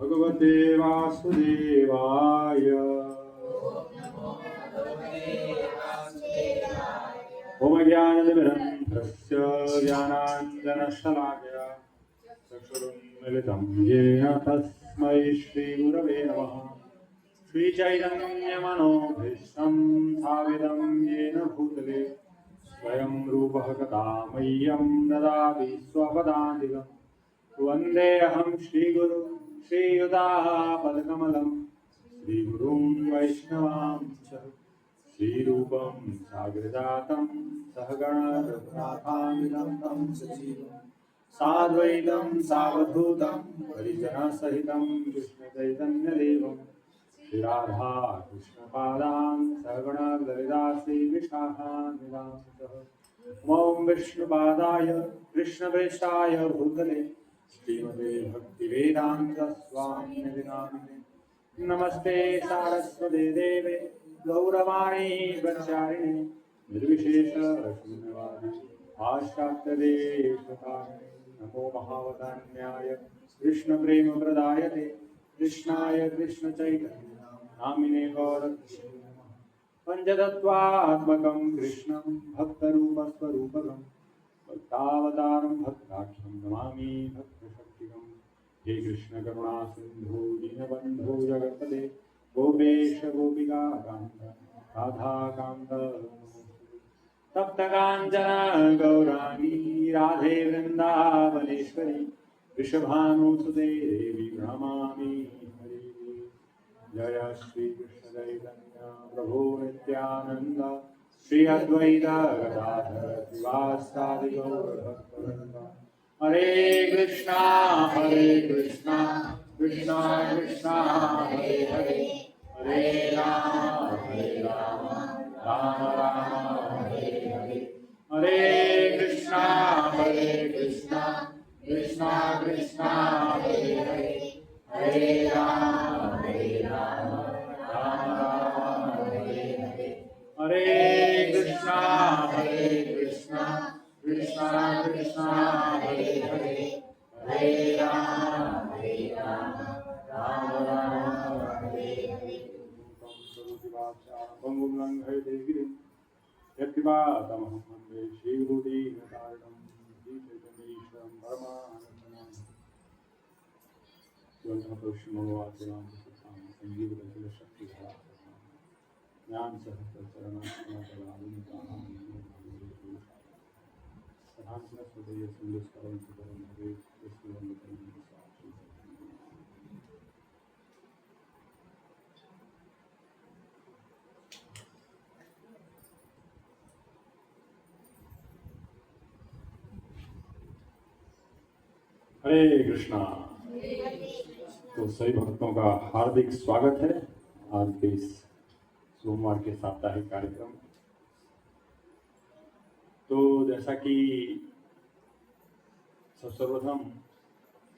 भगवते वासुदेवाय। ओम ज्ञानतिमिरन्धस्य ज्ञानाञ्जनशलाकया चक्षुरुन्मिलितं येन तस्मै श्रीगुरवे नमः। श्रीचैतन्यमनोभीष्टं स्थापितं येन भूतले स्वयं रूपः कदा मह्यं ददाति स्वपदान्तिकम्। वन्देऽहं श्रीगुरुं श्रीयुतापदकमलं श्रीगुरुं वैष्णवांश्च श्रीरूपं साग्रजातं सहगण रघुनाथान्वितं तं सजीवं साद्वैतं सावधूतं परिजनसहितं कृष्णचैतन्यदेवं श्रीराधा कृष्णपादान् सहगण ललिता श्रीविशाखान्वितांश्च। ओम विष्णुपादाय कृष्णप्रेष्ठाय भूतले श्रीमते भक्तिवेदांत स्वामिने नामिने नमस्ते सारस्वते देवे गौरवाणी प्रचारिणे निर्विशेष शून्यवादी पाश्चात्यदेशकारिणे नमो महावदान्याय कृष्ण प्रेम प्रदायते कृष्णाय कृष्ण चैतन्य नामिने गौरक्षे पंचतत्वात्मकं कृष्णं भक्तरूपस्वरूपकं भक्तावतारं भक्ताख्यं नमामि भक्तशक्तिकं। हे कृष्ण करुणा सिन्धु दीनबन्धु जगत्पते गोपेश गोपिका कान्त राधा कान्त तप्त काञ्चन गौरांगी राधे वृन्दावनेश्वरी वृषभानुसुते देवी प्रणमामि हरे। जय श्री कृष्ण चैतन्य प्रभु नित्यानंद श्री अद्वैत गदाधर श्रीवासादि गौर भक्तवृंद। हरे कृष्णा कृष्णा कृष्णा हरे हरे हरे राम राम राम हरे हरे। हरे कृष्णा कृष्णा कृष्णा कृष्णा हरे हरे हरे राम राम राम हरे हरे। हरे कृष्णा कृष्णा कृष्णा हरे हरे हरे राम राम राम हरे हरे। यत्कृपातमहं वन्दे श्रीगुरुदीनतारिणं श्रीचैतन्येश्वरं परमानन्दं। संजीवनं शक्तिधरा ज्ञान हरे कृष्णा। तो सभी भक्तों का हार्दिक स्वागत है आज के इस सोमवार के साप्ताहिक कार्यक्रम। तो जैसा कि सर्वप्रथम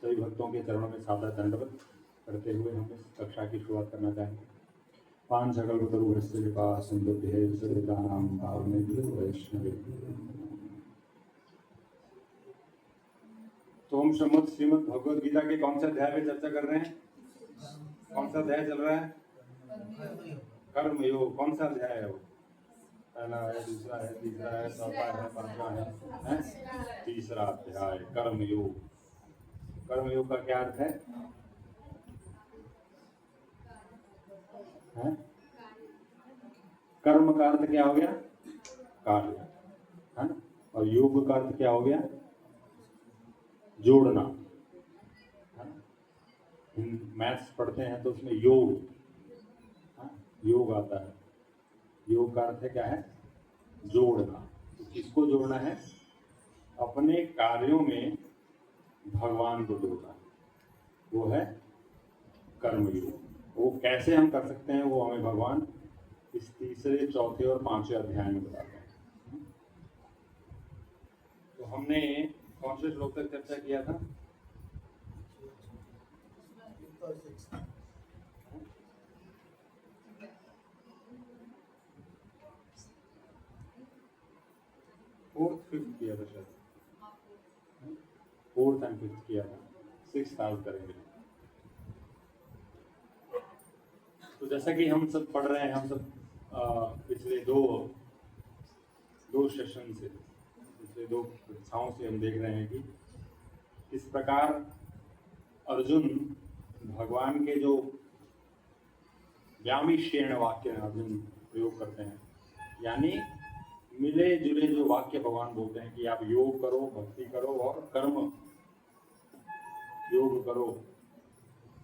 सभी भक्तों के चरणों में सादर दंडवत करते हुए हम इस कक्षा की शुरुआत करना चाहेंगे। पांच सकलतरुभ्यश्च कृपा सिन्धुभ्यः सर्वदानां पावनेभ्यो वैष्णवेभ्यो। तो हम श्रीमद् भगवद गीता के कौन सा अध्याय में चर्चा कर रहे हैं? कौन सा अध्याय चल रहा है? कर्म योग। कौन सा अध्याय है वो? पहला है, दूसरा है, तीसरा है, चौथा है, पांचवा है? तीसरा अध्याय कर्म योग। कर्म योग का क्या अर्थ है? कर्म का अर्थ क्या हो गया? कार्य, है ना? और योग का अर्थ क्या हो गया? जोड़ना। मैथ्स पढ़ते हैं तो उसमें योग योग आता है। योग का अर्थ है क्या है? जोड़ना। तो किसको जोड़ना है? अपने कार्यों में भगवान को जोड़ना, वो है कर्मयोग। वो कैसे हम कर सकते हैं वो हमें भगवान इस तीसरे, चौथे और पांचवें अध्याय में बताते हैं। तो हमने कौन से श्लोक तक चर्चा किया था? फोर्थ फिफ्थ किया था शायद। फोर्थ एंड फिफ्थ किया था। सिक्स्थ आज करेंगे। तो जैसा कि हम सब पढ़ रहे हैं, हम सब पिछले दो सेशन से, पिछले 2 कक्षाओं से हम देख रहे हैं कि किस प्रकार अर्जुन भगवान के जो व्यामिश्रेण वाक्य अर्जुन प्रयोग करते हैं, यानी मिले जुले जो वाक्य भगवान बोलते हैं कि आप योग करो, भक्ति करो और कर्म योग करो,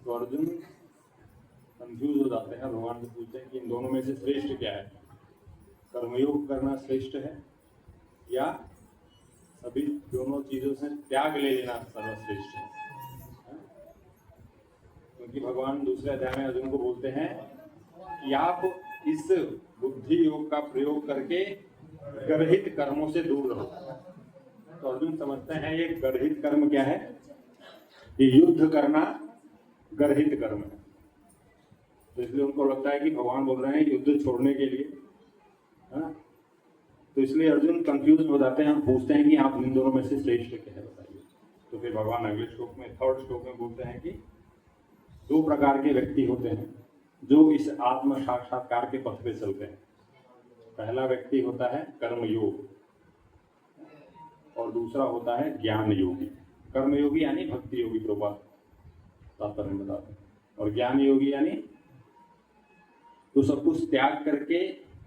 तो अर्जुन कंफ्यूज हो जाते हैं। भगवान से पूछते हैं कि इन दोनों में से श्रेष्ठ क्या है, कर्मयोग करना श्रेष्ठ है या सभी दोनों चीजों से त्याग ले लेना सर्वश्रेष्ठ है? क्योंकि भगवान दूसरे अध्याय में अर्जुन को बोलते हैं कि आप इस बुद्धि योग का प्रयोग करके गर्हित कर्मों से दूर रहो। तो अर्जुन समझते हैं ये गर्हित कर्म क्या है, ये युद्ध करना गर्हित कर्म है। तो इसलिए उनको लगता है कि भगवान बोल रहे हैं युद्ध छोड़ने के लिए, है ना। तो इसलिए अर्जुन कंफ्यूज हो जाते हैं और पूछते हैं कि आप इन दोनों में से श्रेष्ठ क्या है बताइए। तो फिर भगवान अगले श्लोक में, 3rd श्लोक में बोलते हैं कि 2 प्रकार के व्यक्ति होते हैं जो इस आत्म साक्षात्कार के पथ पे चलते हैं। पहला व्यक्ति होता है कर्म योग और दूसरा होता है ज्ञान योगी। कर्म योगी यानी भक्ति योगी, प्रभुपाद तात्पर्य में बताते हैं, और ज्ञान योगी यानी तो सब कुछ त्याग करके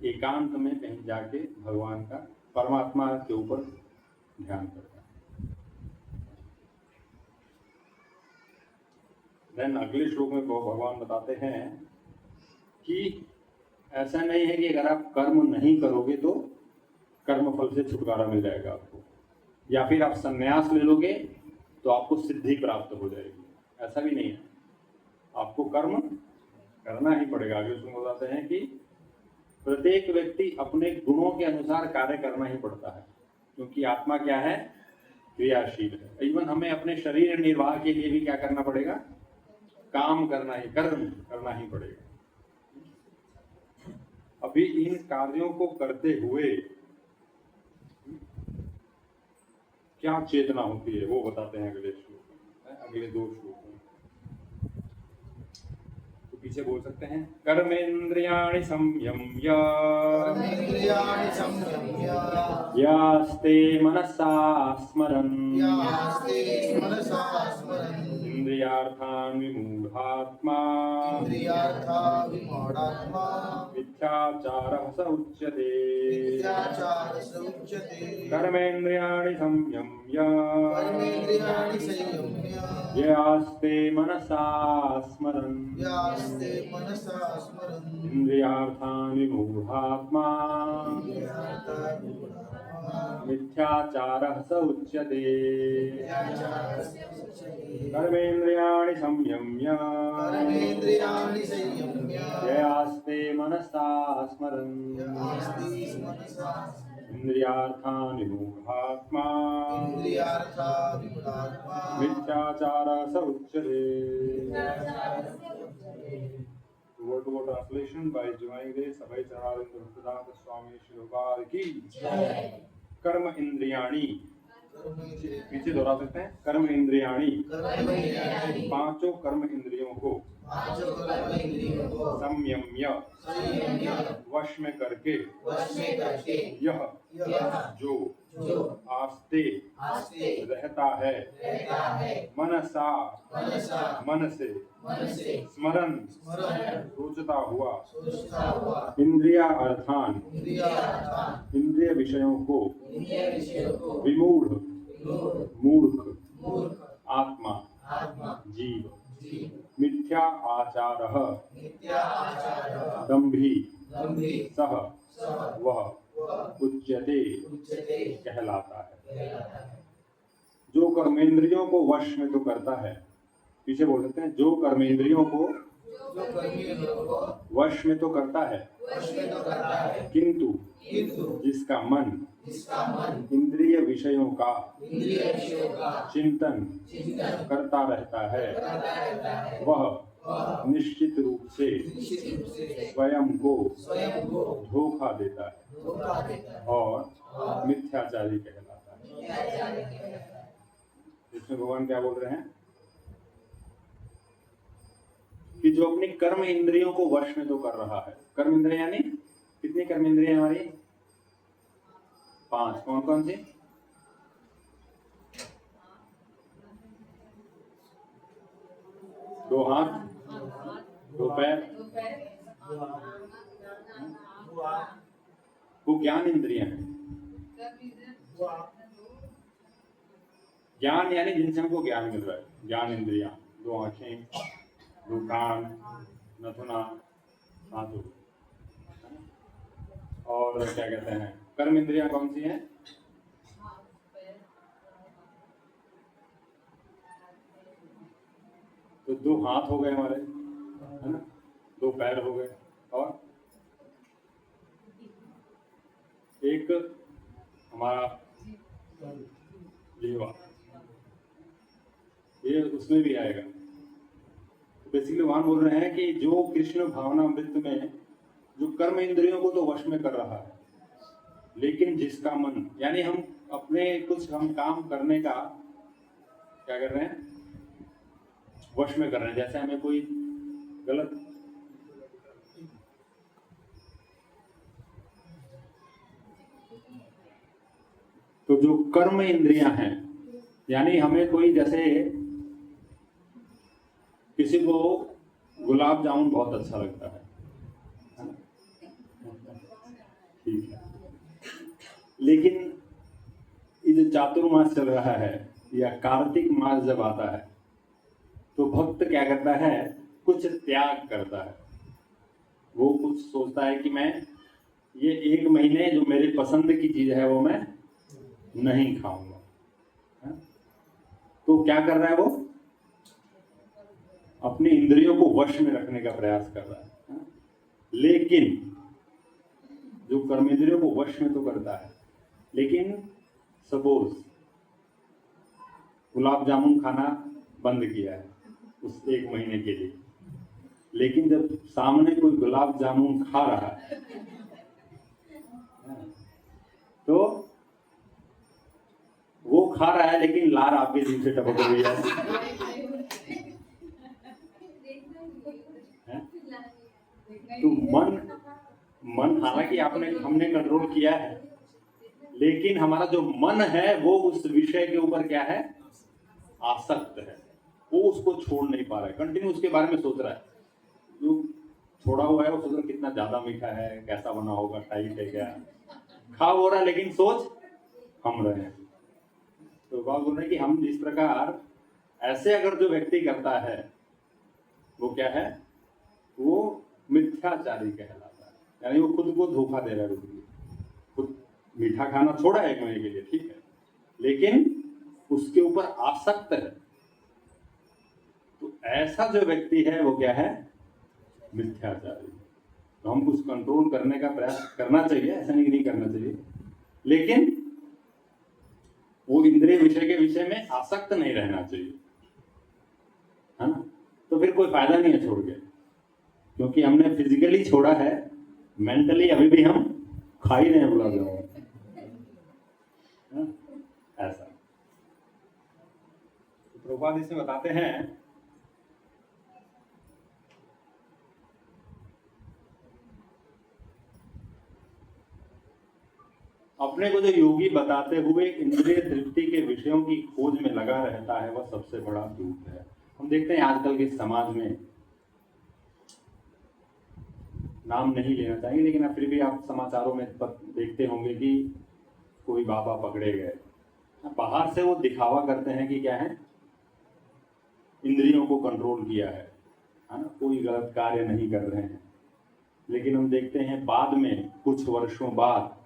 एकांत में कहीं जाके भगवान का, परमात्मा के ऊपर ध्यान करता है। देन अगले श्लोक में भगवान बताते हैं कि ऐसा नहीं है कि अगर आप कर्म नहीं करोगे तो कर्म फल से छुटकारा मिल जाएगा आपको, या फिर आप संन्यास ले लोगे तो आपको सिद्धि प्राप्त हो जाएगी। ऐसा भी नहीं है, आपको कर्म करना ही पड़ेगा। आगे उसमें बताते हैं कि प्रत्येक व्यक्ति अपने गुणों के अनुसार कार्य करना ही पड़ता है, क्योंकि आत्मा क्या है, क्रियाशील है। इवन हमें अपने शरीर निर्वाह के लिए भी क्या करना पड़ेगा, काम करना ही, कर्म करना ही पड़ेगा। अभी इन कार्यों को करते हुए क्या चेतना होती है वो बताते हैं अगले श्लोक में, अगले 2 श्लोक में। तो पीछे बोल सकते हैं, कर्मेन्द्रियाणि संयम्य यास्ते मनसा स्मरन् इंद्रियार्थान् विमूढात्मा मिथ्याचारः स उच्यते। कर्मेन्द्रियाणि संयम्य यास्ते मनसा स्मरन् इंद्रियार्थान् विमूढात्मा मिथ्याचारः स उच्यते। कर्मेन्द्रियाणि संयम्य यास्ते मनसा स्मरन् इंद्रियार्थान् विमूढात्मा मिथ्याचारः स उच्यते। Word to word translation by Divine Grace Abhay Charanandra Bhaktivedanta Swami Shri Prabhupada की कर्म इंद्रियाणि, पीछे दोहरा सकते हैं, कर्म इंद्रियाणि, 5 कर्म इंद्रियों को संयम्य वश में करके यह जो आस्ते रहता है मनसा मन से स्मरण सोचता हुआ इंद्रिया अर्थान इंद्रिय विषयों को विमूढ़ मूर्ख आत्मा जीव मिथ्या आचारः दंभी सह वह उच्यते कहलाता है। जो कर्मेंद्रियों को वश में तो करता है, पीछे बोल सकते हैं, जो कर्मेंद्रियों को वश में तो करता है किंतु जिसका मन इंद्रिय विषयों का चिंतन करता रहता है वह निश्चित रूप से स्वयं को धोखा देता है और मिथ्याचारी कहलाता है। इसमें भगवान क्या बोल रहे हैं कि जो अपनी कर्म इंद्रियों को वश में तो कर रहा है। कर्म इंद्रिय यानी कितनी कर्म इंद्रिय हमारी? 5। कौन कौन सी? दो हाथ, दो पैर, वो ज्ञान इंद्रियां हैं। ज्ञान यानी जिनसे हमको ज्ञान मिल रहा है, ज्ञान इंद्रियां। 2 आंखें, 2 कान, नथुना, हाथ। और क्या कहते हैं, कर्म इंद्रियां कौन सी हैं? तो 2 हाथ हो गए हमारे, है ना, 2 पैर हो गए, और एक हमारा जीवा, ये उसमें भी आएगा। तो बेसिकली वहां बोल रहे हैं कि जो कृष्ण भावनामृत में जो कर्म इंद्रियों को तो वश में कर रहा है, लेकिन जिसका मन, यानी हम अपने कुछ हम काम करने का क्या कर रहे हैं, वश में कर रहे हैं। जैसे हमें कोई गलत, तो जो कर्म इंद्रियां हैं, यानी हमें कोई, जैसे किसी को गुलाब जामुन बहुत अच्छा लगता है ना? ठीक है, लेकिन ये जो चातुर्मास चल रहा है या कार्तिक मास जब आता है, तो भक्त क्या करता है, कुछ त्याग करता है। वो कुछ सोचता है कि मैं ये 1 महीने जो मेरे पसंद की चीज है वो मैं नहीं खाऊंगा। तो क्या कर रहा है, वो अपनी इंद्रियों को वश में रखने का प्रयास कर रहा है। लेकिन जो कर्म इंद्रियों को वश में तो करता है, लेकिन सपोज गुलाब जामुन खाना बंद किया है उस 1 महीने के लिए, लेकिन जब सामने कोई गुलाब जामुन खा रहा है तो वो खा रहा है, लेकिन लार आपके जीभ से टपक रही है। तो मन हालांकि हमने कंट्रोल किया है, लेकिन हमारा जो मन है वो उस विषय के ऊपर क्या है, आसक्त है। वो उसको छोड़ नहीं पा रहा है, कंटिन्यू उसके बारे में सोच रहा है। जो छोड़ा हुआ है वो सोच रहा है कितना ज्यादा मीठा है, कैसा बना होगा, टाइट है क्या, खा हो रहा है, लेकिन सोच हम रहे हैं। तो बात बोल रहे हैं कि हम जिस प्रकार ऐसे अगर जो व्यक्ति करता है वो क्या है, वो मिथ्याचारी कहलाता है। यानी वो खुद को धोखा दे रहा है। खुद मीठा खाना छोड़ा 1 महीने के लिए, ठीक है, लेकिन उसके ऊपर आसक्त है। तो ऐसा जो व्यक्ति है वो क्या है, मिथ्याचारी। तो हम कुछ कंट्रोल करने का प्रयास करना चाहिए, ऐसा नहीं करना चाहिए, लेकिन वो इंद्रिय विषय के विषय में आसक्त नहीं रहना चाहिए, है ना। तो फिर कोई फायदा नहीं है छोड़ के, क्योंकि हमने फिजिकली छोड़ा है, मेंटली अभी भी हम खा ही नहीं गुलाब जामुन, ऐसा। तो प्रभुपाद इसमें बताते हैं अपने को जो योगी बताते हुए इंद्रिय तृप्ति के विषयों की खोज में लगा रहता है, वह सबसे बड़ा दूत है। हम देखते हैं आजकल के समाज में, नाम नहीं लेना चाहिए, लेकिन फिर भी आप समाचारों में देखते होंगे कि कोई बाबा पकड़े गए। बाहर से वो दिखावा करते हैं कि क्या है, इंद्रियों को कंट्रोल किया है ना, कोई गलत कार्य नहीं कर रहे हैं। लेकिन हम देखते हैं बाद में कुछ वर्षों बाद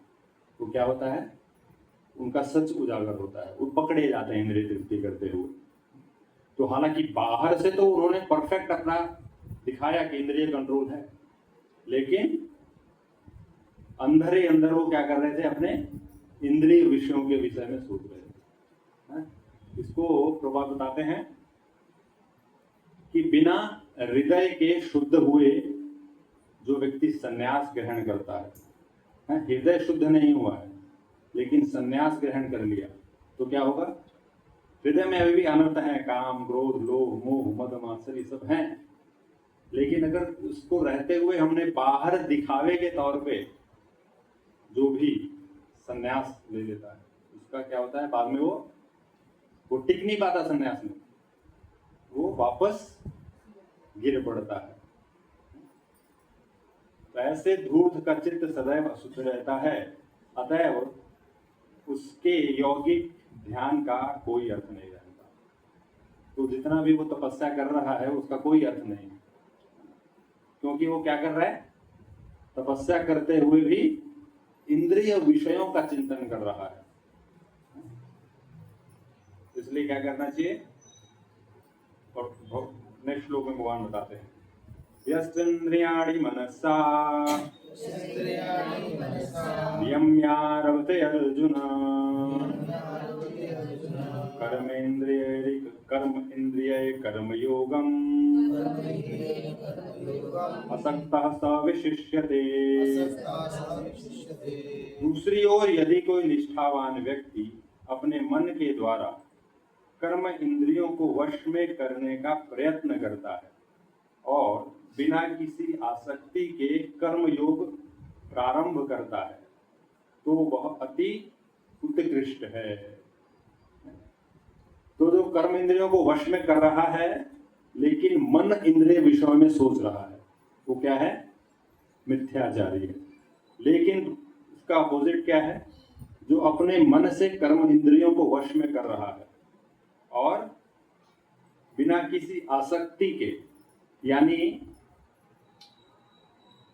तो क्या होता है, उनका सच उजागर होता है, वो पकड़े जाते हैं इंद्रिय तृप्ति करते हुए। तो हालांकि बाहर से तो उन्होंने परफेक्ट अपना दिखाया कि इंद्रिय कंट्रोल है, लेकिन अंदर ही अंदर वो क्या कर रहे थे, अपने इंद्रिय विषयों के विषय में सोच रहे थे। इसको प्रभुपाद बताते हैं कि बिना हृदय के शुद्ध हुए जो व्यक्ति संन्यास ग्रहण करता है, हृदय शुद्ध नहीं हुआ है लेकिन संन्यास ग्रहण कर लिया, तो क्या होगा, हृदय में अभी भी अनर्थ है, काम, क्रोध, लोभ, मोह, मद, मात्सर्य सब हैं, लेकिन अगर उसको रहते हुए हमने बाहर दिखावे के तौर पे जो भी संन्यास ले लेता है, उसका क्या होता है, बाद में वो टिक नहीं पाता संन्यास में, वो वापस गिर पड़ता है। तो ऐसे धूर्त का चित्त सदैव अशुद्ध रहता है, अतएव उसके यौगिक ध्यान का कोई अर्थ नहीं रहता। तो जितना भी वो तपस्या कर रहा है उसका कोई अर्थ नहीं, क्योंकि वो क्या कर रहा है, तपस्या करते हुए भी इंद्रिय विषयों का चिंतन कर रहा है। इसलिए क्या करना चाहिए, और नेक्स्ट श्लोक में भगवान बताते हैं, यस्त्विन्द्रियाणि मनसा नियम्यारभते अर्जुन कर्म इंद्रिय कर्मयोगम असक्तः स विशिष्यते। दूसरी ओर यदि कोई निष्ठावान व्यक्ति अपने मन के द्वारा कर्म इंद्रियों को वश में करने का प्रयत्न करता है और बिना किसी आसक्ति के कर्म योग प्रारंभ करता है, तो वह अति उत्कृष्ट है। तो जो कर्म इंद्रियों को वश में कर रहा है लेकिन मन इंद्रिय विषयों में सोच रहा है, वो क्या है, मिथ्याचारी है। लेकिन उसका अपोजिट क्या है, जो अपने मन से कर्म इंद्रियों को वश में कर रहा है और बिना किसी आसक्ति के, यानी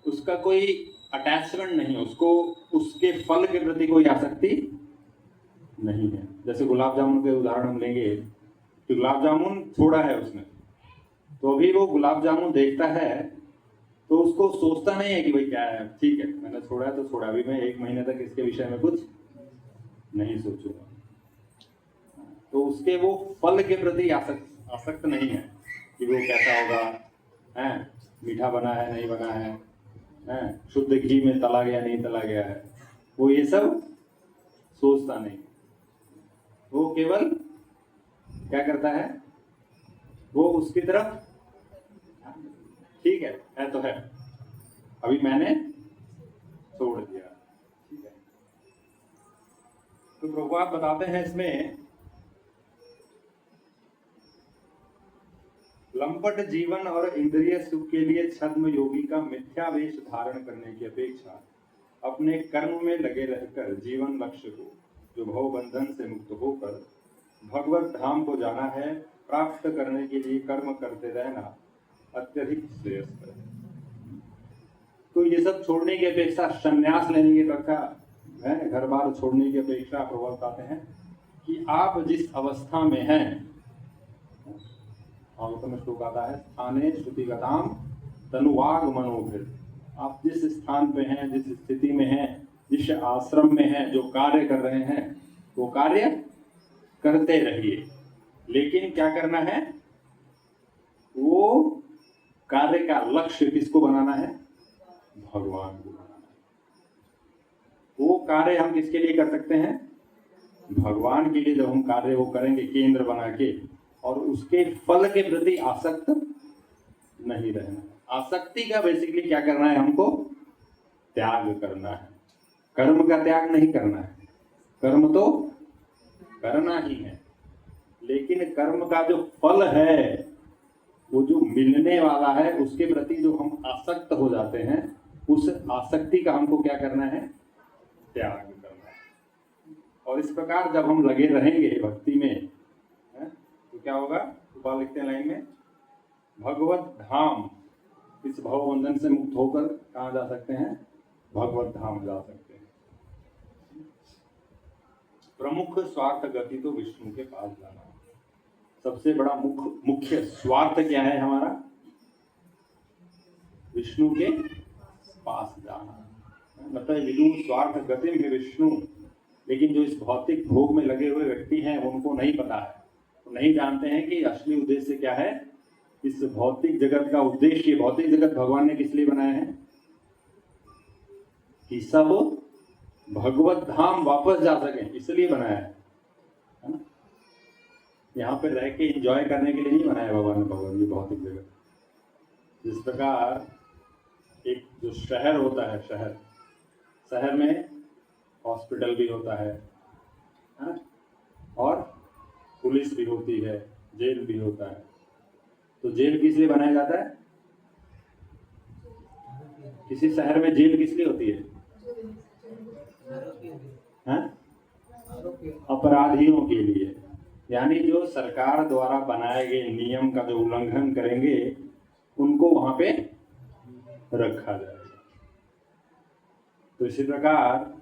उसका कोई अटैचमेंट नहीं, उसको उसके फल के प्रति कोई आसक्ति नहीं है। जैसे गुलाब जामुन के उदाहरण हम लेंगे, तो गुलाब जामुन छोड़ा है उसने, तो अभी वो गुलाब जामुन देखता है तो उसको सोचता नहीं है कि भाई क्या है, ठीक है मैंने छोड़ा है तो छोड़ा, अभी मैं 1 महीने तक इसके विषय में कुछ नहीं सोचूंगा। तो उसके वो फल के प्रति आसक्त नहीं है कि वो कैसा होगा, है मीठा बना है नहीं बना है, शुद्ध घी में तला गया नहीं तला गया है, वो ये सब सोचता नहीं। वो केवल क्या करता है, वो उसकी तरफ, ठीक है तो है, अभी मैंने छोड़ दिया, ठीक है। तो प्रभुपाद बताते हैं इसमें, लंपट जीवन और इंद्रिय सुख के लिए छद्म योगी का मिथ्या वेश धारण करने की अपेक्षा अपने कर्म में लगे रहकर जीवन लक्ष्य को, जो भव बंधन से मुक्त होकर भगवत धाम को जाना है, प्राप्त करने के लिए कर्म करते रहना अत्यधिक श्रेयस्कर है। तो ये सब छोड़ने की अपेक्षा, संन्यास लेने की अपेक्षा, घर बार छोड़ने की अपेक्षा प्रभु बताते हैं कि आप जिस अवस्था में हैं, में श्लोक आता है, स्थाने श्रुतिगताम तनुवाग मनोभिर, आप जिस स्थान पे हैं, जिस स्थिति में हैं, जिस आश्रम में हैं, जो कार्य कर रहे हैं वो कार्य करते रहिए। लेकिन क्या करना है, वो कार्य का लक्ष्य किसको बनाना है, भगवान को बनाना है। वो कार्य हम किसके लिए कर सकते हैं, भगवान के लिए। जब हम कार्य वो करेंगे केंद्र बना के, और उसके फल के प्रति आसक्त नहीं रहना। आसक्ति का बेसिकली क्या करना है, हमको त्याग करना है, कर्म का त्याग नहीं करना है। कर्म तो करना ही है, लेकिन कर्म का जो फल है, वो जो मिलने वाला है, उसके प्रति जो हम आसक्त हो जाते हैं, उस आसक्ति का हमको क्या करना है, त्याग करना है। और इस प्रकार जब हम लगे रहेंगे भक्ति में, तो क्या होगा, ऊपर लिखते हैं लाइन में, भगवत धाम, इस भव बंधन से मुक्त होकर कहाँ जा सकते हैं, भगवत धाम जा सकते हैं। प्रमुख स्वार्थ गति तो विष्णु के पास जाना। सबसे बड़ा मुख्य स्वार्थ क्या है हमारा, विष्णु के पास जाना। मतलब विदु स्वार्थ गति में विष्णु, लेकिन जो इस भौतिक भोग में लगे हुए व्यक्ति हैं, उनको नहीं पता है, तो नहीं जानते हैं कि असली उद्देश्य क्या है। इस भौतिक जगत का उद्देश्य, भौतिक जगत भगवान ने किस लिए बनाया है, कि सब भगवत धाम वापस जा सके, इसलिए बनाया है ना। यहाँ पे रह के एंजॉय करने के लिए नहीं बनाया भगवान ने भगवान की भौतिक जगत। जिस प्रकार एक जो शहर होता है, शहर में हॉस्पिटल भी होता है, हाँ? और पुलिस भी होती है, जेल भी होता है। तो जेल किस लिए बनाया जाता है? किसी शहर में जेल किस लिए होती है? हाँ? अपराधियों के लिए। यानी जो सरकार द्वारा बनाए गए नियम का जो उल्लंघन करेंगे उनको वहां पे रखा जाएगा। तो इसी प्रकार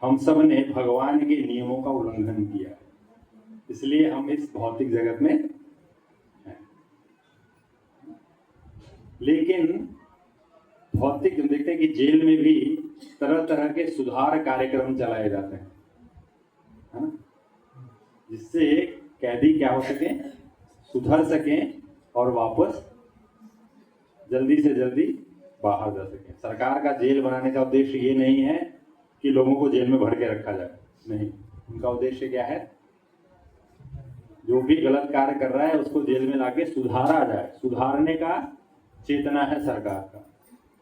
हम सब ने भगवान के नियमों का उल्लंघन किया है, इसलिए हम इस भौतिक जगत में हैं। लेकिन भौतिक देखते हैं कि जेल में भी तरह तरह के सुधार कार्यक्रम चलाए जाते हैं, है ना, जिससे कैदी क्या हो सके, सुधर सके और वापस जल्दी से जल्दी बाहर जा सके। सरकार का जेल बनाने का उद्देश्य ये नहीं है कि लोगों को जेल में भर के रखा जाए, नहीं। उनका उद्देश्य क्या है? जो भी गलत कार्य कर रहा है उसको जेल में लाके सुधारा जाए। सुधारने का चेतना है सरकार का।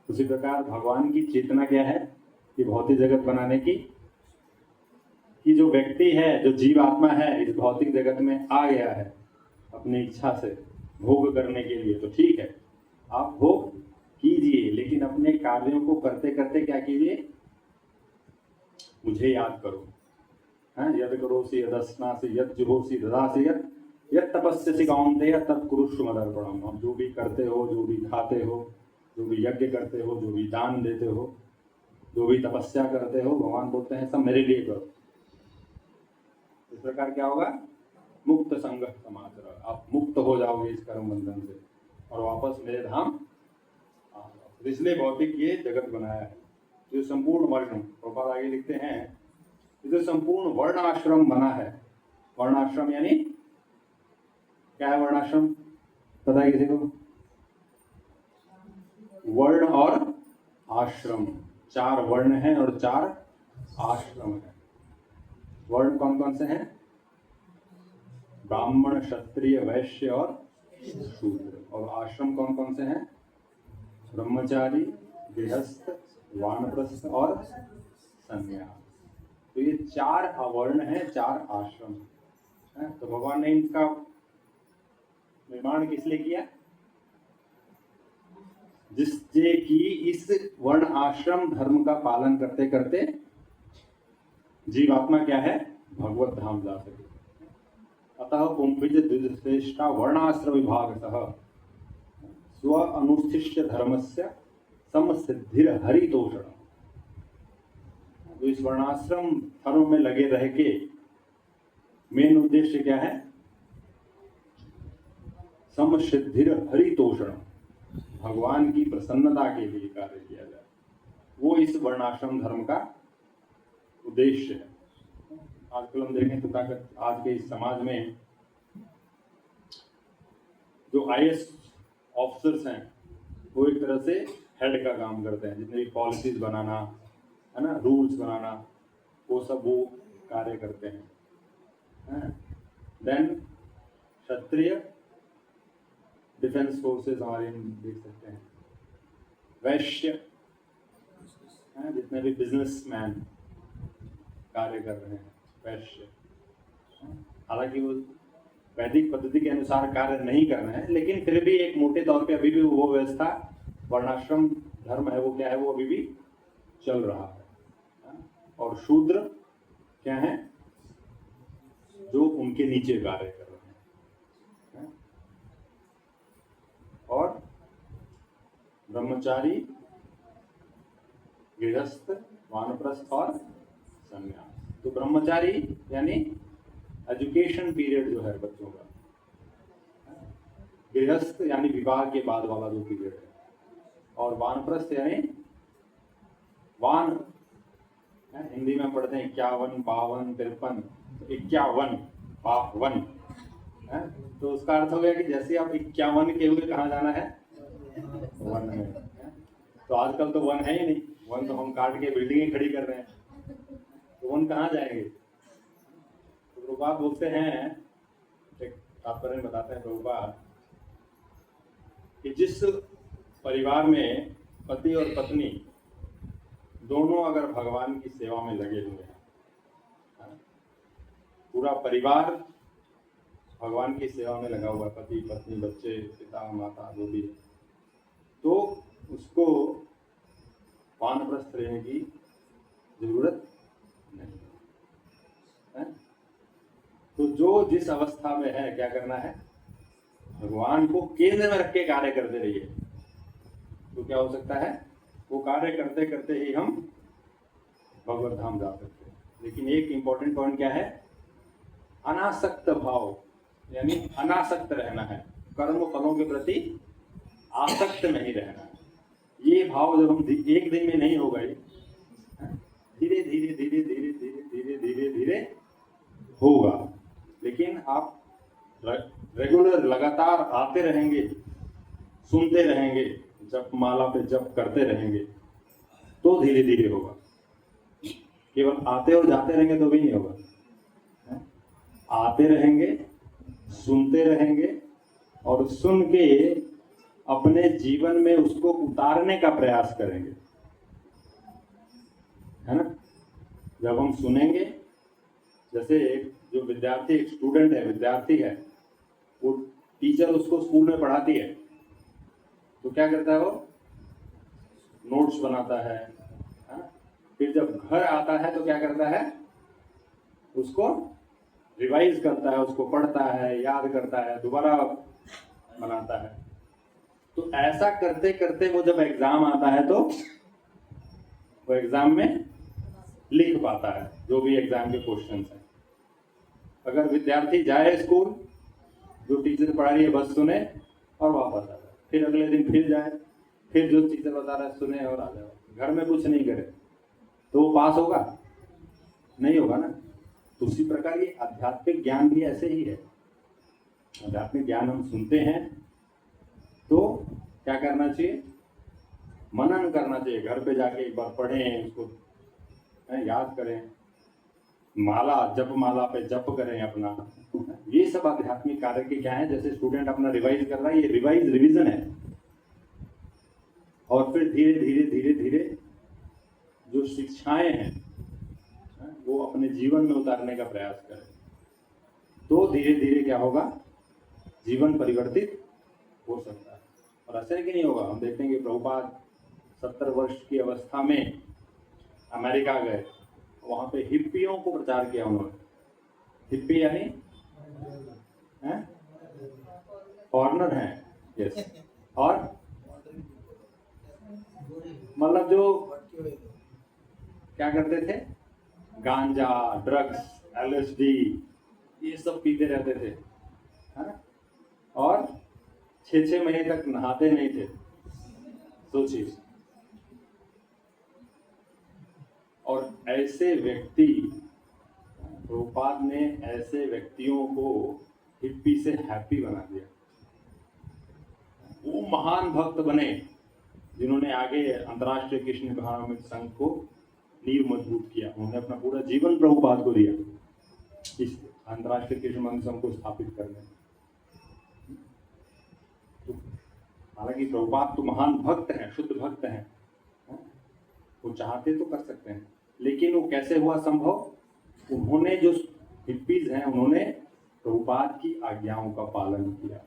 उसी प्रकार भगवान की चेतना क्या है कि भौतिक जगत बनाने की, कि जो व्यक्ति है, जो जीव आत्मा है, इस भौतिक जगत में आ गया है अपनी इच्छा से भोग करने के लिए, तो ठीक है, आप भोग कीजिए, लेकिन अपने कार्यों को करते करते क्या कीजिए? मुझे याद करो। यद करोसि यदस्नासि यद जुहोसि ददासि यद तपस्यसि कौन्तेय तत्कुरुष्व मदर्पणम्। आप जो भी करते हो, जो भी खाते हो, जो भी यज्ञ करते हो, जो भी दान देते हो, जो भी तपस्या करते हो, भगवान बोलते हैं सब मेरे लिए करो। इस प्रकार क्या होगा? मुक्त संग समाचर। आप मुक्त हो जाओगे इस कर्म बंधन से और वापस मेरे धाम आ जाओ। इसलिए भौतिक ये जगत बनाया है। जो संपूर्ण वर्ण, प्रभुपाद आगे लिखते हैं, जो संपूर्ण वर्ण आश्रम बना है। वर्णाश्रम यानी क्या है? वर्णाश्रम पता है किसी को? वर्ण और आश्रम, 4 वर्ण हैं और 4 आश्रम हैं। वर्ण कौन कौन से हैं? ब्राह्मण, क्षत्रिय, वैश्य और शूद्र। और आश्रम कौन कौन से हैं? ब्रह्मचारी, गृहस्थ, वानप्रस्थ और संन्यास। तो ये 4 अवर्ण हैं, 4 आश्रम हैं। तो भगवान ने इनका निर्माण किस लिए किया? जिससे कि इस वर्ण आश्रम धर्म का पालन करते करते जीवात्मा क्या है? भगवत धाम जा सके। अतः पुंभिज द्विजश्रेष्ठा वर्णाश्रम विभागतः स्व अनुष्ठिष्य धर्मस्य समसिद्धिर हरितोषण। तो इस वर्णाश्रम धर्म में लगे रह के मेन उद्देश्य क्या है? समसिद्धिर हरितोषण, भगवान की प्रसन्नता के लिए कार्य किया जाए। वो इस वर्णाश्रम धर्म का उद्देश्य है। आजकल हम देखें तो आज के इस समाज में जो IAS ऑफिसर्स हैं वो एक तरह से हेड का काम करते हैं। जितने भी पॉलिसीज बनाना है ना, रूल्स बनाना, वो सब वो कार्य करते हैं। देन क्षत्रिय डिफेंस फोर्सेस हमारे देख सकते हैं। वैश्य जितने भी बिजनेसमैन कार्य कर रहे हैं, वैश्य। हालांकि वो वैदिक पद्धति के अनुसार कार्य नहीं कर रहे हैं, लेकिन फिर भी एक मोटे तौर पे अभी भी वो व्यवस्था, वर्णाश्रम धर्म है वो क्या है, वो अभी भी चल रहा है। और शूद्र क्या है? जो उनके नीचे कार्य कर रहे हैं। और ब्रह्मचारी, गृहस्थ, वानप्रस्थ और संन्यास। तो ब्रह्मचारी यानी एजुकेशन पीरियड जो है बच्चों का, गृहस्थ यानी विवाह के बाद वाला जो पीरियड है, और वानप्रस्थ यानी वान, हिंदी में पढ़ते हैं 51, 52, 53, 51, 52। तो उसका अर्थ हो गया कि जैसे आप 51 के हुए कहाँ जाना है? वन में। तो आजकल तो वन है ही नहीं, वन तो हम काट के बिल्डिंग ही खड़ी कर रहे हैं, तो वन कहाँ जाएंगे? तो प्रभुपाद बोलते हैं, एक तात्पर्य में बताते हैं प्रभुपाद कि जिस परिवार में पति और पत्नी दोनों अगर भगवान की सेवा में लगे हुए हैं, पूरा परिवार भगवान की सेवा में लगा हुआ है, पति पत्नी बच्चे पिता माता जो भी है, तो उसको वानप्रस्थ रहने की जरूरत नहीं है। तो जो जिस अवस्था में है क्या करना है, भगवान को केंद्र में रख के कार्य करते रहिए। तो क्या हो सकता है, वो कार्य करते करते ही हम भगवत धाम जा सकते हैं। लेकिन एक इंपॉर्टेंट पॉइंट क्या है, अनासक्त भाव, यानी अनासक्त रहना है, कर्म फलों के प्रति आसक्त नहीं रहना है। ये भाव जब हम एक दिन में नहीं होगा, धीरे धीरे धीरे धीरे धीरे धीरे धीरे धीरे होगा। लेकिन आप रेगुलर लगातार आते रहेंगे, सुनते रहेंगे, जप माला पे जप करते रहेंगे, तो धीरे धीरे होगा। केवल आते और जाते रहेंगे तो भी नहीं होगा। आते रहेंगे, सुनते रहेंगे और सुन के अपने जीवन में उसको उतारने का प्रयास करेंगे, है ना। जब हम सुनेंगे, जैसे जो विद्यार्थी, एक स्टूडेंट है, विद्यार्थी है, वो टीचर उसको स्कूल में पढ़ाती है, तो क्या करता है, वो नोट्स बनाता है। फिर जब घर आता है तो क्या करता है, उसको रिवाइज करता है, उसको पढ़ता है, याद करता है, दोबारा बनाता है। तो ऐसा करते करते वो जब एग्जाम आता है तो वो एग्जाम में लिख पाता है जो भी एग्जाम के क्वेश्चंस हैं। अगर विद्यार्थी जाए स्कूल, जो टीचर पढ़ा रही है बस सुने और वापस आ जाए, फिर अगले दिन फिर जाए, फिर जो टीचर बता रहा है सुने और आ जाए, घर में कुछ नहीं करे, तो वो पास होगा? नहीं होगा ना। तो उसी प्रकार ये आध्यात्मिक ज्ञान भी ऐसे ही है। आध्यात्मिक ज्ञान हम सुनते हैं तो क्या करना चाहिए, मनन करना चाहिए, घर पे जाके एक बार पढ़ें, उसको याद करें, माला जप माला पे जप करें अपना। ये सब आध्यात्मिक कार्य के क्या है, जैसे स्टूडेंट अपना रिवाइज कर रहा है, ये रिवीजन है। और फिर धीरे धीरे धीरे धीरे जो शिक्षाएं हैं वो अपने जीवन में उतारने का प्रयास करें, तो धीरे धीरे क्या होगा, जीवन परिवर्तित हो सकता है। और ऐसा कि नहीं होगा, हम देखते हैं कि प्रभुपाद 70 वर्ष की अवस्था में अमेरिका गए, वहां पे हिप्पियों को प्रचार किया उन्होंने। हिप्पी यानी फॉरनर है, यस। और मतलब जो क्या करते थे, गांजा, ड्रग्स, LSD ये सब पीते रहते थे, है ना। और 6-6 महीने तक नहाते नहीं थे, सोचिए। और ऐसे व्यक्ति, प्रभुपाद ने ऐसे व्यक्तियों को हिप्पी से हैप्पी बना दिया। वो महान भक्त बने जिन्होंने आगे अंतर्राष्ट्रीय कृष्ण कहानी संघ को नींव मजबूत किया। उन्होंने अपना पूरा जीवन प्रभुपाद को दिया इस अंतर्राष्ट्रीय कृष्ण संघ को स्थापित करने में। तो हालांकि प्रभुपाद तो महान भक्त हैं, शुद्ध भक्त हैं, वो चाहते तो कर सकते हैं, लेकिन वो कैसे हुआ संभव, उन्होंने जो हिप्पीज हैं उन्होंने प्रभुपाद की आज्ञाओं का पालन किया,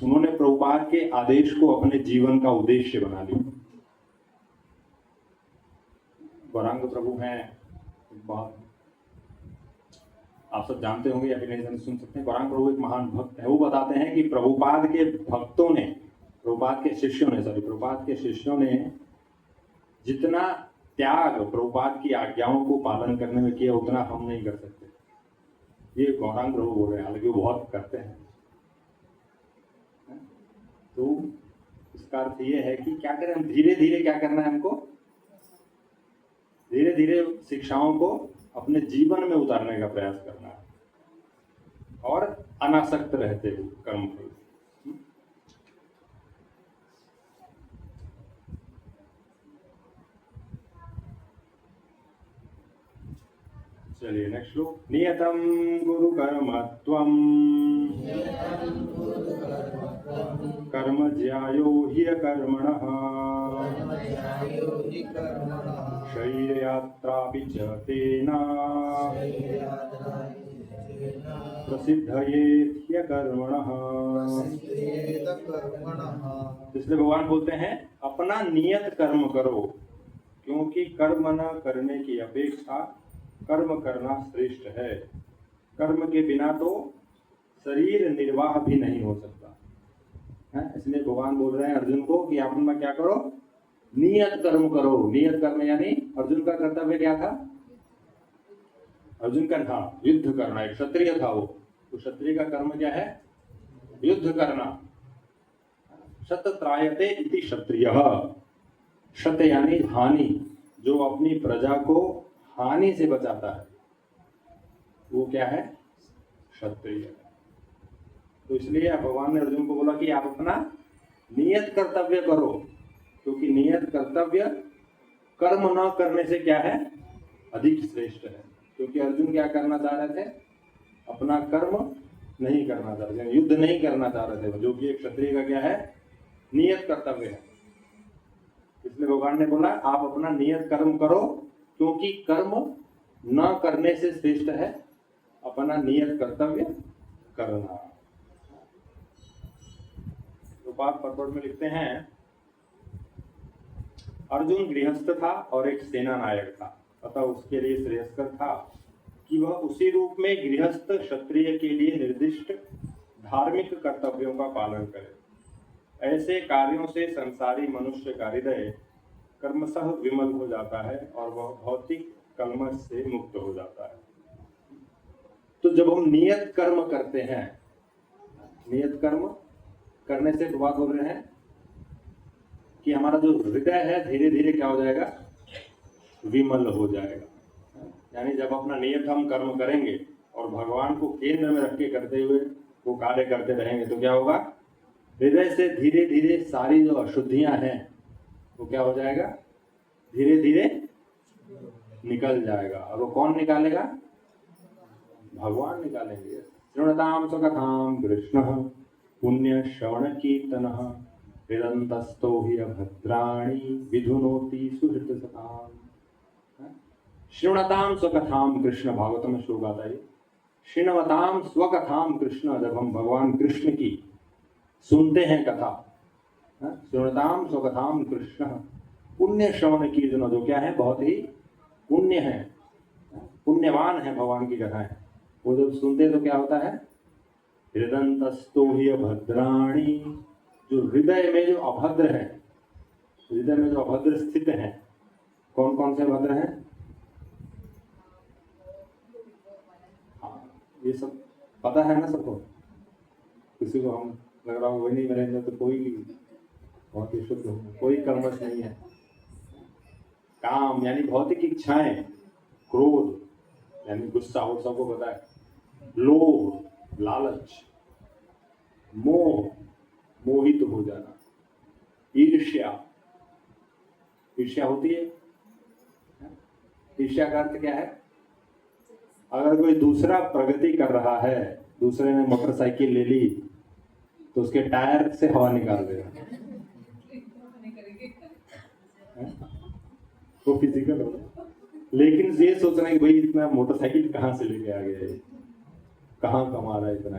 उन्होंने प्रभुपाद के आदेश को अपने जीवन का उद्देश्य बना लिया। गौरांग प्रभु हैं, बहुत आप सब जानते होंगे या फिर नहीं सुन सकते हैं। गौरांग प्रभु एक महान भक्त है। वो बताते हैं कि प्रभुपाद के भक्तों ने, प्रभुपाद के शिष्यों ने जितना त्याग प्रभुपाद की आज्ञाओं को पालन करने में किया, उतना हम नहीं कर सकते। ये गौरांग प्रभु बोल रहे हैं, हालांकि वो बहुत करते हैं। तो इसका अर्थ ये है कि क्या करें हम, धीरे धीरे क्या करना है हमको, धीरे धीरे शिक्षाओं को अपने जीवन में उतारने का प्रयास करना है और अनासक्त रहते हुए कर्म फल। चलिए नेक्स्ट श्लोक। नियतम गुरु कर्म त्वम कर्म ज्यायो हि कर्मणः शरीरयात्रापि च तेन प्रसिद्धयेत्य कर्मणः। इसलिए भगवान बोलते हैं अपना नियत कर्म करो, क्योंकि कर्म न करने की अपेक्षा कर्म करना श्रेष्ठ है। कर्म के बिना तो शरीर निर्वाह भी नहीं हो सकता है। इसलिए भगवान बोल रहे हैं अर्जुन को कि आप उनमें क्या करो, नियत कर्म करो। नियत कर्म यानी अर्जुन का कर्तव्य क्या था? अर्जुन का था युद्ध करना, एक क्षत्रिय था वो। तो क्षत्रिय का कर्म क्या है? युद्ध करना। शतत्रायते इति क्षत्रियः। शत यानी हानि, जो अपनी प्रजा को हानि से बचाता है वो क्या है? क्षत्रिय। तो इसलिए भगवान ने अर्जुन को बोला कि आप अपना नियत कर्तव्य करो, क्योंकि नियत कर्तव्य कर्म न करने से क्या है? अधिक श्रेष्ठ है। क्योंकि अर्जुन क्या करना चाह रहे थे? अपना कर्म नहीं करना चाह रहे थे, युद्ध नहीं करना चाह रहे थे, जो कि एक क्षत्रिय का क्या है? नियत कर्तव्य है। इसलिए भगवान ने बोला आप अपना नियत कर्म करो, क्योंकि कर्म न करने से श्रेष्ठ है अपना नियत कर्तव्य करना। तो बात परपट में लिखते हैं अर्जुन गृहस्थ था और एक सेना नायक था, अतः उसके लिए श्रेयस्कर था कि वह उसी रूप में गृहस्थ क्षत्रिय के लिए निर्दिष्ट धार्मिक कर्तव्यों का पालन करे। ऐसे कार्यों से संसारी मनुष्य का हृदय कर्मशः विमल हो जाता है और वह भौतिक कलमश से मुक्त हो जाता है। तो जब हम नियत कर्म करते हैं, नियत कर्म करने से बात बोल रहे हैं कि हमारा जो हृदय है धीरे धीरे क्या हो जाएगा? विमल हो जाएगा। यानी जब अपना नियत हम कर्म करेंगे और भगवान को केंद्र में रख के करते हुए वो कार्य करते रहेंगे तो क्या होगा? हृदय से धीरे धीरे सारी जो अशुद्धियां हैं वो क्या हो जाएगा? धीरे धीरे निकल जाएगा। और वो कौन निकालेगा? भगवान निकालेंगे। शृणुतां स्वकथां कृष्णः पुण्य श्रवण कीर्तनः हृदन्तस्थो हि अभद्राणि विधुनोति सुहृतसताम्। शृणुतां स्वकथां कृष्ण, भागवतम में श्लोक आता है शृण्वतां स्वकथां कृष्ण। जब हम भगवान कृष्ण की सुनते हैं कथा, शृणुतां स्वकथां कृष्ण पुण्य श्रवण कीर्तन, जो क्या है? बहुत ही पुण्य है, पुण्यवान है भगवान की कथाएं। वो जब सुनते तो क्या होता है? हृदन्तस्थो हि अभद्राणि, जो हृदय में जो अभद्र है, हृदय में जो अभद्र स्थित है, कौन कौन से अभद्र हैं? हाँ, ये सब पता है ना सबको। किसी को हम लग रहा हो वही नहीं मिलेंगे तो कोई बहुत ही शुद्ध हो, कोई कर्मश नहीं है। काम यानी भौतिक इच्छाएं, क्रोध यानी गुस्सा, वो सबको पता है। लोभ, लालच, मोह, मोहित हो जाना, ईर्ष्या, ईर्ष्या होती है। ईर्ष्या का अर्थ क्या है? अगर कोई दूसरा प्रगति कर रहा है, दूसरे ने मोटरसाइकिल ले ली तो उसके टायर से हवा निकाल देगा, वो फिजिकल होगा। लेकिन ये सोचना है कि भाई इतना मोटरसाइकिल कहाँ से लेके आ गया, कहाँ कमा रहा है इतना,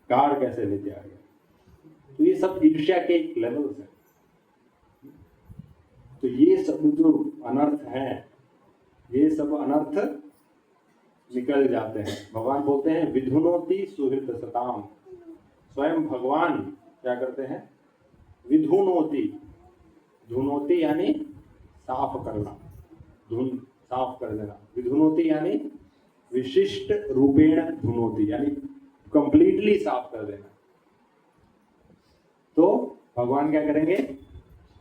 कार कैसे लेके आ गया। तो ये सब ईर्ष्या के एक लेवल्स हैं। तो ये सब जो अनर्थ हैं, ये सब अनर्थ निकल जाते हैं। भगवान बोलते हैं विधुनोति सुहृद सताम। स्वयं भगवान क्या करते हैं? विधुनोति, धुनोति यानी साफ करना, धुन साफ कर देना। विधुनोति यानी विशिष्ट रूपेण धुनोति, यानी कंप्लीटली साफ कर देना। तो भगवान क्या करेंगे?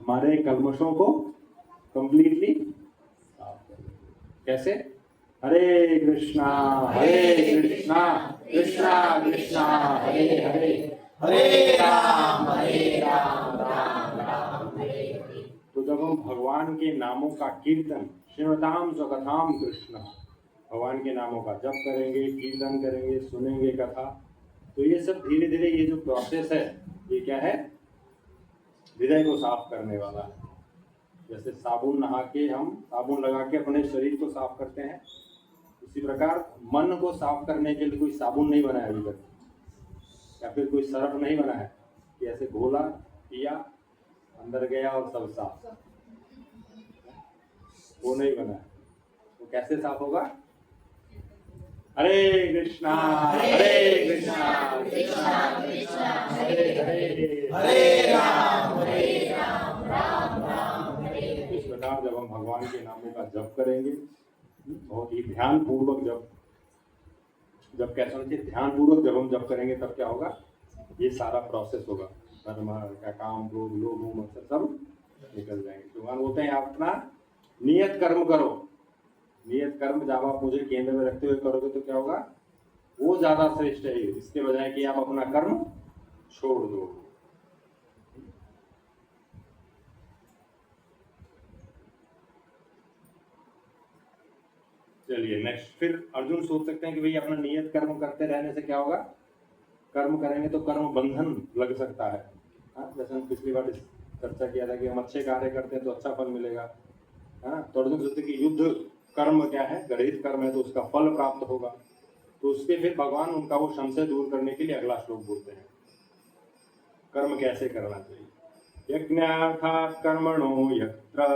हमारे कल्मशों को कंप्लीटली साफ कर देंगे। कैसे? हरे कृष्णा कृष्णा कृष्णा हरे हरे, हरे राम राम राम हरे हरे। तो जब हम भगवान के नामों का कीर्तन, श्रीमताम स्वकथाम कृष्ण, भगवान के नामों का जप करेंगे, कीर्तन करेंगे, सुनेंगे कथा, तो ये सब धीरे धीरे ये जो प्रोसेस है ये क्या है? हृदय को साफ करने वाला है। जैसे साबुन नहा के हम साबुन लगा के अपने शरीर को साफ करते हैं, उसी प्रकार मन को साफ करने के लिए कोई साबुन नहीं बनाया अभी तक, या फिर कोई सरफ नहीं बना है कि ऐसे घोला पिया अंदर गया और सब साफ, वो नहीं बना है। तो कैसे साफ होगा? हरे कृष्णा हरे कृष्णा कृष्णा कृष्णा हरे हरे हरे राम राम राम हरे। इस प्रकार जब हम भगवान के नामों का जप करेंगे, बहुत ही ध्यान पूर्वक जब कैसा होना चाहिए, ध्यान पूर्वक जब हम जप करेंगे तब क्या होगा? ये सारा प्रोसेस होगा, धर्म का काम क्रोध लोभ मोह मत्सर सब निकल जाएंगे। तो भगवान बोलते हैं आप अपना नियत कर्म करो। नियत कर्म जब आप मुझे केंद्र में रखते हुए करोगे तो क्या होगा? वो ज्यादा श्रेष्ठ है इसके बजाय कि आप अपना कर्म छोड़ दो। चलिए नेक्स्ट, फिर अर्जुन सोच सकते हैं कि भाई अपना नियत कर्म करते रहने से क्या होगा? कर्म करेंगे तो कर्म बंधन लग सकता है। जैसे हम पिछली बार चर्चा किया था कि हम अच्छे कार्य करते हैं तो अच्छा फल मिलेगा। तो अर्जुन सोचते कि युद्ध कर्म क्या है? गृहीत कर्म है, तो उसका फल प्राप्त होगा। तो उसके फिर भगवान उनका वो संशय दूर करने के लिए अगला श्लोक बोलते हैं, कर्म कैसे करना चाहिए। यज्ञार्थात् कर्मणो यत्र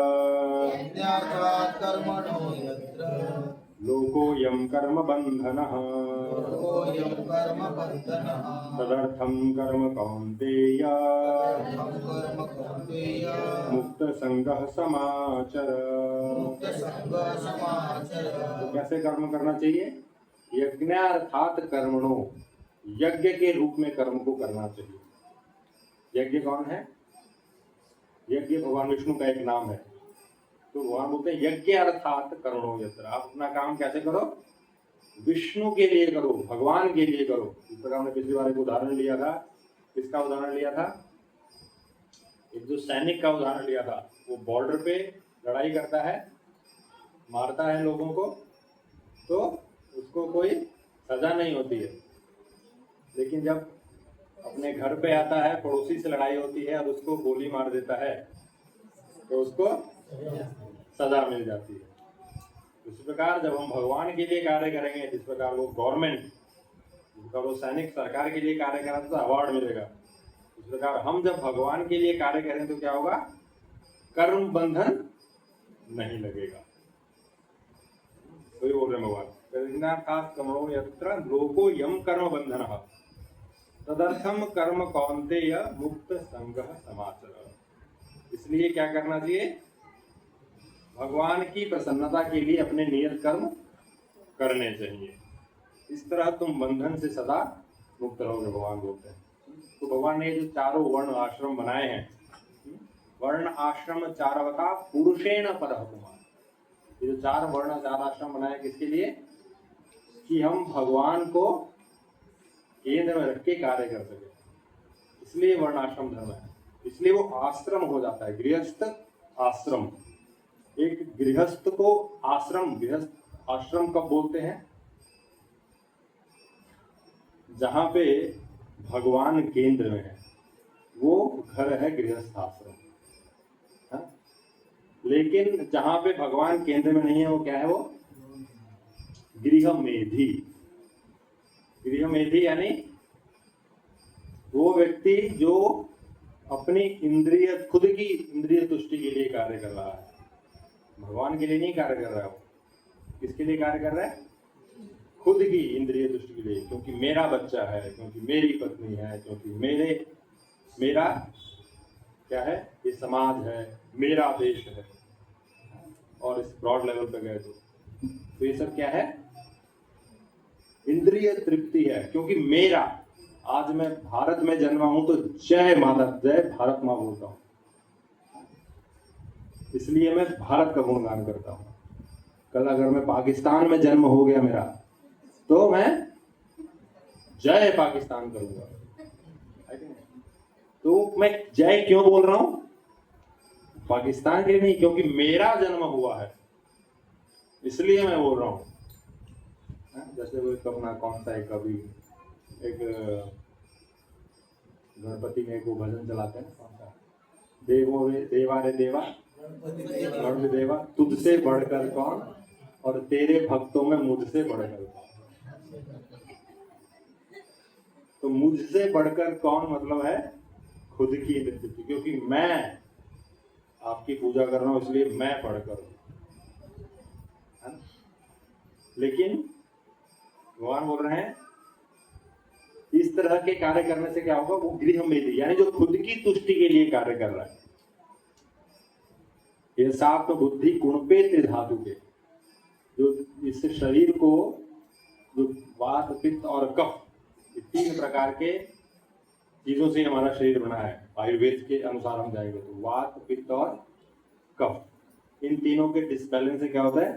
यज्ञार्थात् कर्मणो यत्र लोकोऽयं कर्म बन्धनः लोकोऽयं कर्म बन्धनः तदर्थं कर्म कौन्तेय तदर्थं कर्म कौन्तेय मुक्तसंगः समाचर। मुक्तसंगः समाचर। तो कैसे कर्म करना चाहिए? यज्ञार्थात् कर्मणो, यज्ञ के रूप में कर्म को करना चाहिए। यज्ञ कौन है? यज्ञ भगवान विष्णु का एक नाम है। तो भगवान बोलते हैं यज्ञ अर्थात कर्मणो यत्र, आप अपना काम कैसे करो? विष्णु के लिए करो, भगवान के लिए करो। इस प्रकार हमने पिछली बार एक उदाहरण लिया था। किसका उदाहरण लिया था? एक जो सैनिक का उदाहरण लिया था, वो बॉर्डर पे लड़ाई करता है, मारता है लोगों को, तो उसको कोई सजा नहीं होती है। लेकिन जब अपने घर पे आता है, पड़ोसी से लड़ाई होती है और उसको गोली मार देता है, तो उसको सजा मिल जाती है। इस प्रकार जब हम भगवान के लिए कार्य करेंगे, जिस प्रकार वो गवर्नमेंट, जिसका वो सैनिक सरकार के लिए कार्य करा तो अवार्ड मिलेगा, इस प्रकार हम जब भगवान के लिए कार्य करें तो क्या होगा? कर्म बंधन नहीं लगेगा। तो बोल रहे भगवान कर्मणो यत्र लोकोऽयं कर्म बंधनः तदर्थम कर्म कौन्तेय मुक्त संगः समाचर। इसलिए क्या करना चाहिए? भगवान की प्रसन्नता के लिए अपने नियत कर्म करने चाहिए। इस तरह तुम बंधन से सदा मुक्त रहोगे, भगवान बोलते हैं। तो भगवान ने जो चारों वर्ण आश्रम बनाए हैं, वर्ण आश्रम चारवता पुरुषेण परः पुमान्, ये जो चार वर्ण चार आश्रम बनाए किसके लिए? कि हम भगवान को केंद्र में रख के कार्य कर सके। इसलिए वर्णाश्रम धर्म है, इसलिए वो आश्रम हो जाता है, गृहस्थ आश्रम। एक गृहस्थ को आश्रम, गृहस्थ आश्रम कब बोलते हैं? जहां पे भगवान केंद्र में है, वो घर है गृहस्थ आश्रम। लेकिन जहां पे भगवान केंद्र में नहीं है, वो क्या है? वो गृहमेधी। गृहमेधी यानी वो व्यक्ति जो अपनी इंद्रिय, खुद की इंद्रिय तुष्टि के लिए कार्य कर रहा है, भगवान के लिए नहीं कार्य कर रहा है। वो किसके लिए कार्य कर रहा है? खुद की इंद्रिय तुष्टि के लिए, क्योंकि मेरा बच्चा है, क्योंकि मेरी पत्नी है, क्योंकि मेरा क्या है, ये समाज है, मेरा देश है, और इस ब्रॉड लेवल पे गए तो ये सब क्या है? इंद्रिय तृप्ति है। क्योंकि मेरा, आज मैं भारत में जन्मा हूं तो जय माता, जय भारत माँ बोलता हूं, इसलिए मैं भारत का गुणगान करता हूं। कल अगर मैं पाकिस्तान में जन्म हो गया मेरा, तो मैं जय पाकिस्तान करूंगा। तो मैं जय क्यों बोल रहा हूं? पाकिस्तान के लिए नहीं, क्योंकि मेरा जन्म हुआ है, इसलिए मैं बोल रहा हूं। जैसे वो अपना कौन सा है, कभी एक गणपति में को भजन चलाते हैं कौन सा? देवो रे देवा रे देवा गण देवा, तुझसे बढ़कर कौन, और तेरे भक्तों में मुझसे बढ़कर कौन। तो मुझसे बढ़कर कौन मतलब है खुद की स्थिति, क्योंकि मैं आपकी पूजा कर रहा हूं इसलिए मैं बढ़कर हूं, है ना? लेकिन भगवान बोल रहे हैं इस तरह के कार्य करने से क्या होगा, वो गृह मेदी यानी जो खुद की तुष्टि के लिए कार्य कर रहा है। ये सात बुद्धि गुण पे त्रिधातु के, जो इस शरीर को जो वात पित्त और कफ, ये तीन प्रकार के चीजों से हमारा शरीर बना है। आयुर्वेद के अनुसार हम जाएंगे तो वात पित्त और कफ, इन तीनों के डिसबैलेंस से क्या होता है,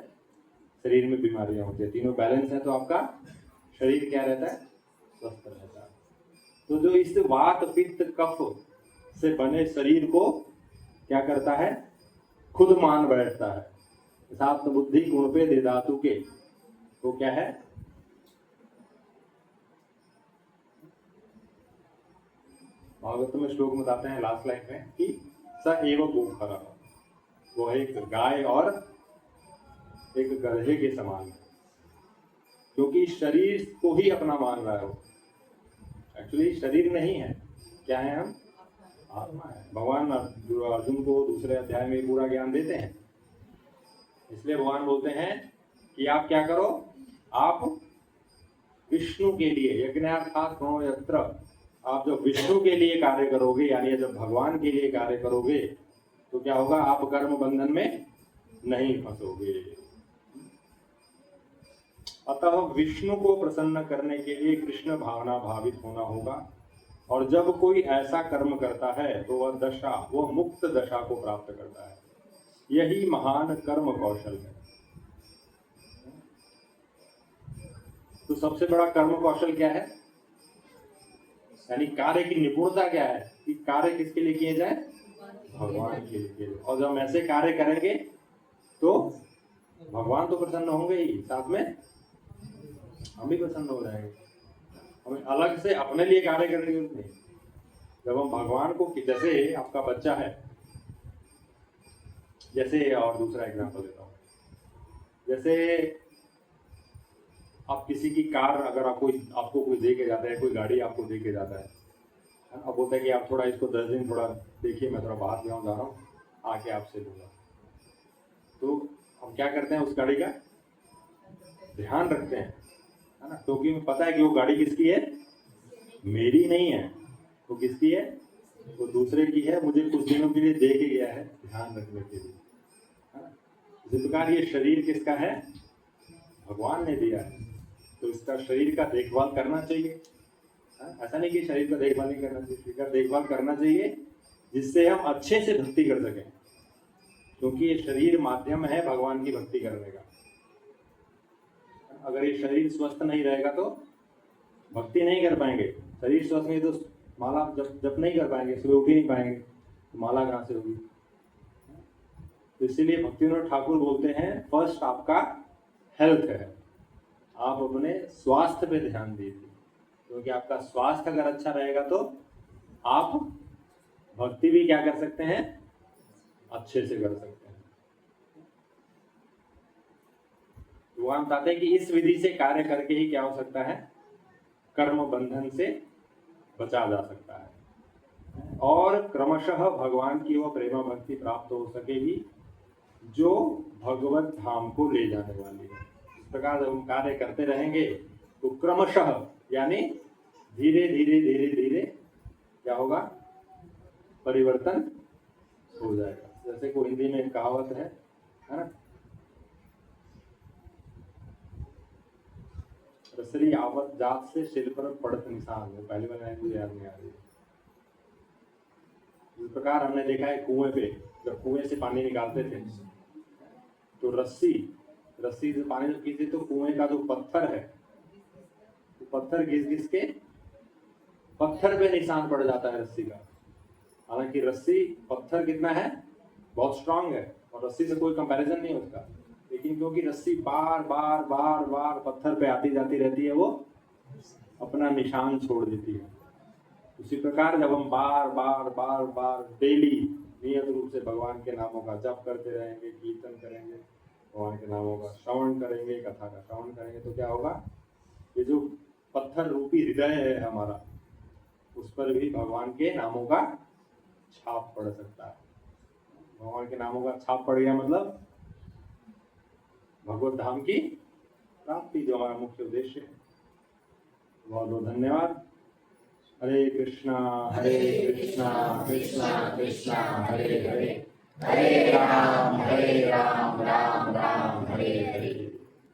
शरीर में बीमारियां होती है। तीनों बैलेंस है तो आपका शरीर क्या रहता है, स्वस्थ रहता है। तो जो इस वात पित्त कफ से बने शरीर को क्या करता है, खुद मान बैठता है। सात बुद्धि गुण पे दे धातु के, तो क्या है, भागवत में श्लोक में बताते हैं लास्ट लाइन में कि स एव गोखर, वो एक गाय और एक गधे के समान है, क्योंकि शरीर को ही अपना मान रहा है। वो एक्चुअली शरीर नहीं है, क्या है, हम आत्मा है। भगवान अर्जुन को दूसरे अध्याय में पूरा ज्ञान देते हैं, इसलिए भगवान बोलते हैं कि आप क्या करो, आप विष्णु के लिए यज्ञार्थात् प्रणो यत्र, आप जब विष्णु के लिए कार्य करोगे यानी जब भगवान के लिए कार्य करोगे तो क्या होगा, आप कर्म बंधन में नहीं फंसोगे। अतः विष्णु को प्रसन्न करने के लिए कृष्ण भावना भावित होना होगा, और जब कोई ऐसा कर्म करता है तो वह मुक्त दशा को प्राप्त करता है। यही महान कर्म कौशल है। तो सबसे बड़ा कर्म कौशल क्या है, यानी कार्य की निपुणता क्या है, कि कार्य किसके लिए किए जाए, भगवान के लिए। और जब हम ऐसे कार्य करेंगे तो भगवान तो प्रसन्न होंगे ही, साथ में हम भी प्रसन्न हो जाएंगे। हमें अलग से अपने लिए कार्य करने की जरूरत नहीं। जब हम भगवान को, जैसे आपका बच्चा है, जैसे और दूसरा एग्जांपल देता हूँ, जैसे आप किसी की कार अगर आपको कोई दे के जाता है, कोई गाड़ी आपको दे के जाता है, अब बोलता है कि आप थोड़ा इसको 10 दिन थोड़ा देखिए, मैं थोड़ा बाहर जा रहा हूँ, आके आपसे लूँगा। तो हम क्या करते हैं, उस गाड़ी का ध्यान रखते हैं, है ना, क्योंकि हमें पता है कि वो गाड़ी किसकी है, मेरी नहीं है, वो किसकी है, वो दूसरे की है, मुझे कुछ दिनों के लिए दे के गया है ध्यान रखने के लिए, है ना। इसी प्रकार ये शरीर किसका है, भगवान ने दिया है, तो इसका शरीर का देखभाल करना चाहिए। ऐसा नहीं कि शरीर का देखभाल नहीं करना चाहिए, शरीर का देखभाल करना चाहिए जिससे हम अच्छे से भक्ति कर सकें, क्योंकि ये शरीर माध्यम है भगवान की भक्ति करने का। अगर ये शरीर स्वस्थ नहीं रहेगा तो भक्ति नहीं कर पाएंगे। शरीर स्वस्थ नहीं तो माला जप नहीं कर पाएंगे, सुबह उठ ही नहीं पाएंगे, तो माला कहाँ से होगी। तो इसीलिए भक्तिविनोद ठाकुर बोलते हैं फर्स्ट आपका हेल्थ है, आप अपने स्वास्थ्य पे ध्यान दीजिए, क्योंकि आपका स्वास्थ्य अगर अच्छा रहेगा तो आप भक्ति भी क्या कर सकते हैं, अच्छे से कर सकते हैं। भगवान बताते हैं कि इस विधि से कार्य करके ही क्या हो सकता है, कर्म बंधन से बचा जा सकता है और क्रमशः भगवान की वह प्रेम भक्ति प्राप्त हो सकेगी जो भगवत धाम को ले जाने वाली है। इस प्रकार जब हम कार्य करते रहेंगे तो क्रमशः यानी धीरे धीरे धीरे धीरे क्या होगा, परिवर्तन हो जाएगा। जैसे को हिंदी में एक कहावत है ना, रसरी आवत जात से सिर पर पड़त निशान। वो पहले वाला मुझे याद नहीं आ रही। इस प्रकार हमने देखा है कुएं पे, जब कुएं से पानी निकालते थे तो रस्सी से पानी जब खींचते तो कुएं का जो पत्थर है, तो पत्थर घिस घिस के पत्थर पे निशान पड़ जाता है रस्सी का। हालांकि रस्सी पत्थर कितना है, बहुत स्ट्रांग है और रस्सी से कोई कंपैरिजन नहीं उसका, लेकिन क्योंकि रस्सी बार बार बार बार पत्थर पे आती जाती रहती है, वो अपना निशान छोड़ देती है। उसी प्रकार जब हम बार बार डेली नियत रूप से भगवान के नामों का जप करते रहेंगे, कीर्तन करेंगे, भगवान के नामों का श्रवण करेंगे, कथा का श्रवण करेंगे, तो क्या होगा, ये जो पत्थर रूपी हृदय है हमारा, उस पर भी भगवान के नामों का छाप पड़ सकता है। भगवान के नामों का छाप पड़ गया मतलब भगवत धाम की प्राप्ति, जो हमारा मुख्य उद्देश्य है। बहुत बहुत धन्यवाद। हरे कृष्णा कृष्णा कृष्णा हरे हरे, हरे राम राम राम हरे हरे।